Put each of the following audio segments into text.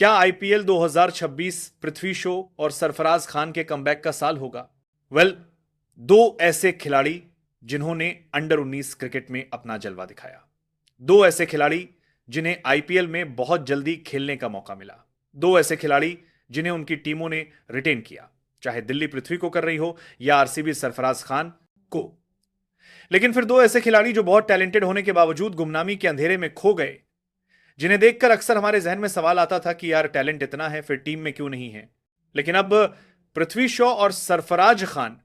क्या आईपीएल 2026 पृथ्वी शॉ और सरफराज खान के कमबैक का साल होगा? वेल, दो ऐसे खिलाड़ी जिन्होंने अंडर 19 क्रिकेट में अपना जलवा दिखाया, दो ऐसे खिलाड़ी जिन्हें आईपीएल में बहुत जल्दी खेलने का मौका मिला, दो ऐसे खिलाड़ी जिन्हें उनकी टीमों ने रिटेन किया, चाहे दिल्ली पृथ्वी को कर रही हो या आरसीबी सरफराज खान को। लेकिन फिर दो ऐसे खिलाड़ी जो बहुत टैलेंटेड होने के बावजूद गुमनामी के अंधेरे में खो गए, जिन्हें देखकर अक्सर हमारे जहन में सवाल आता था कि यार टैलेंट इतना है फिर टीम में क्यों नहीं है। लेकिन अब पृथ्वी शॉ और सरफराज खान,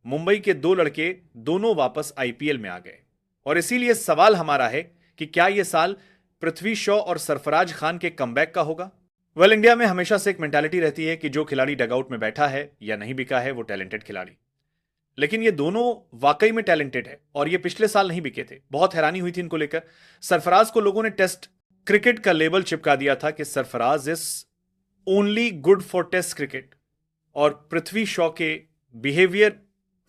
मुंबई के दो लड़के, दोनों वापस आईपीएल में आ गए। और इसीलिए सवाल हमारा है कि क्या यह साल पृथ्वी शॉ और सरफराज खान के कमबैक का होगा? वेल, इंडिया में हमेशा से एक मेंटालिटी रहती है कि जो खिलाड़ी डगआउट में बैठा है या नहीं बिका है वो टैलेंटेड खिलाड़ी। लेकिन ये दोनों वाकई में टैलेंटेड है और ये पिछले साल नहीं बिके थे। बहुत हैरानी हुई थी इनको लेकर। सरफराज को लोगों ने टेस्ट क्रिकेट का लेबल चिपका दिया था कि Sarfaraz is only good for test cricket, और पृथ्वी शॉ के बिहेवियर,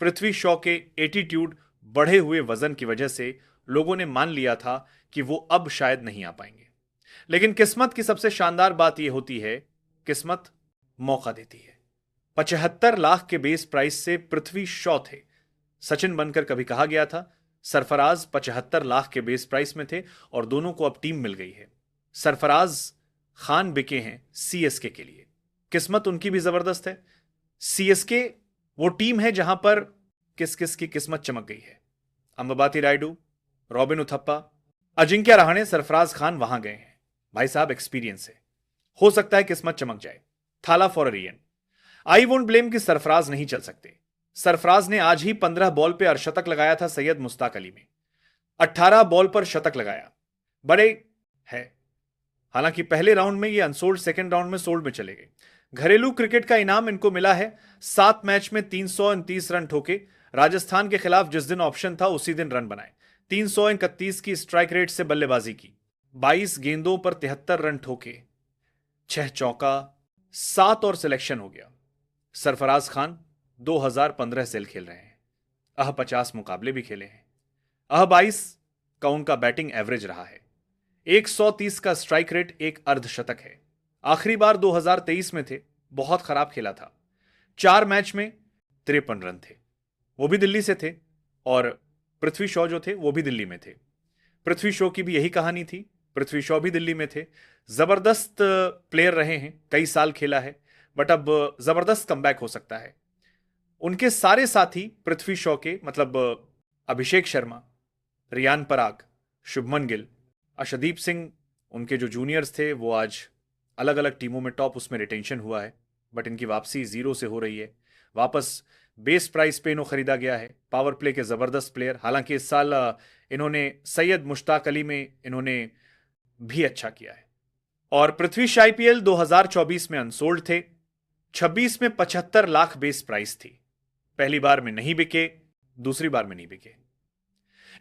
पृथ्वी शॉ के एटीट्यूड, बढ़े हुए वजन की वजह से लोगों ने मान लिया था कि वो अब शायद नहीं आ पाएंगे। लेकिन किस्मत की सबसे शानदार बात यह होती है, किस्मत मौका देती है। 75 लाख के बेस प्राइस से पृथ्वी शॉ थे, सचिन बनकर कभी कहा गया था। सरफराज 75 लाख के बेस प्राइस में थे और दोनों को अब टीम मिल गई है। सरफराज खान बिके हैं सीएसके के लिए। किस्मत उनकी भी जबरदस्त है। सीएसके वो टीम है जहां पर किस किस की किस्मत चमक गई है। अंबाती रायडू, रॉबिन उथप्पा, अजिंक्य रहाणे, सरफराज खान वहां गए हैं। भाई साहब, एक्सपीरियंस है, हो सकता है किस्मत चमक जाए। Thala for a reason. I won't blame कि सरफराज नहीं चल सकते। सरफराज ने आज ही 15 बॉल पे अर्धशतक लगाया था सैयद मुश्ताक अली में। 18 बॉल पर शतक लगाया, बड़े है। हालांकि पहले राउंड में ये अनसोल्ड, सेकंड राउंड में सोल्ड में चले गए। घरेलू क्रिकेट का इनाम इनको मिला है 7 मैच में 329 रन ठोके। राजस्थान के खिलाफ जिस दिन ऑप्शन था उसी दिन रन बनाए। 331 की स्ट्राइक रेट से बल्लेबाजी की, 22 गेंदों पर 73 रन ठोके, 6 चौका, 7 और सिलेक्शन हो गया। सरफराज खान 2015 से खेल रहे हैं। 50 मुकाबले भी खेले हैं। 22 का उनका बैटिंग एवरेज रहा है। 130 का स्ट्राइक रेट, एक अर्धशतक है। आखिरी बार 2023 में थे, बहुत खराब खेला था। 4 मैच में 53 रन थे, वो भी दिल्ली से थे। और पृथ्वी शॉ जो थे वो भी दिल्ली में थे। पृथ्वी शॉ की भी यही कहानी थी, पृथ्वी शॉ भी दिल्ली में थे। जबरदस्त प्लेयर रहे हैं, कई साल खेला है, बट अब जबरदस्त कमबैक हो सकता है। उनके सारे साथी पृथ्वी शॉ के, मतलब अभिषेक शर्मा, रियान पराग, शुभमन गिल, अर्शदीप सिंह, उनके जो जूनियर्स थे वो आज अलग अलग टीमों में टॉप, उसमें रिटेंशन हुआ है, बट इनकी वापसी 0 से हो रही है। वापस बेस प्राइस पे इन्हों खरीदा गया है। पावर प्ले के जबरदस्त प्लेयर। हालांकि इस साल इन्होंने सैयद मुश्ताक अली में इन्होंने भी अच्छा किया है। और पृथ्वी शॉ आईपीएल 2024 में अनसोल्ड थे। 26 में 75 लाख बेस प्राइस थी। पहली बार में नहीं बिके, दूसरी बार में नहीं बिके।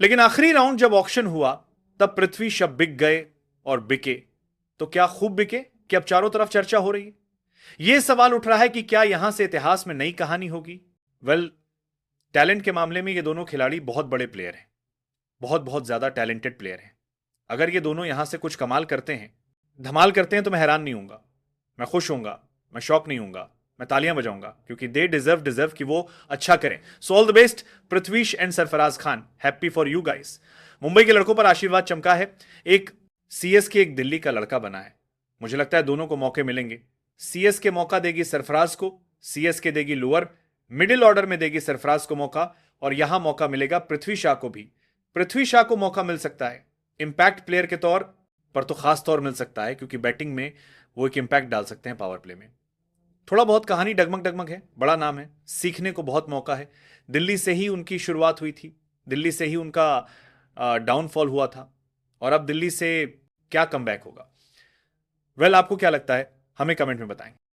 लेकिन आखिरी राउंड जब ऑक्शन हुआ तब पृथ्वी शॉ बिक गए और बिके। तो क्या खूब बिके कि अब चारों तरफ चर्चा हो रही है? यह सवाल उठ रहा है कि क्या यहां से इतिहास में नई कहानी होगी? वेल, टैलेंट के मामले में ये दोनों खिलाड़ी बहुत बड़े प्लेयर हैं, बहुत बहुत ज्यादा टैलेंटेड प्लेयर हैं। अगर ये दोनों यहां से कुछ कमाल करते हैं, धमाल करते हैं, तो मैं हैरान नहीं होऊंगा, मैं खुश होऊंगा, मैं शॉक नहीं होऊंगा, मैं तालियां बजाऊंगा, क्योंकि दे डिजर्व कि वो अच्छा करें। So all the best Prithvish and Sarfaraz Khan, happy for you guys. Mumbai के लड़कों पर आशीर्वाद चमका है। एक सीएसके, एक दिल्ली का लड़का बना है। मुझे लगता है दोनों को मौके मिलेंगे। सीएसके मौका देगी सरफराज को, सीएसके देगी लोअर मिडिल ऑर्डर में देगी सरफराज को मौका, और यहां मौका मिलेगा पृथ्वी शॉ को भी। पृथ्वी शॉ को मौका मिल सकता है इंपैक्ट प्लेयर के तौर पर, तो खास तौर मिल सकता है क्योंकि बैटिंग में वो एक इंपैक्ट डाल सकते हैं पावर प्ले में। थोड़ा बहुत कहानी डगमग डगमग है, बड़ा नाम है, सीखने को बहुत मौका है। दिल्ली से ही उनकी शुरुआत हुई थी, दिल्ली से ही उनका डाउनफॉल हुआ था, और अब दिल्ली से क्या कमबैक होगा? वेल, आपको क्या लगता है? हमें कमेंट में बताएं।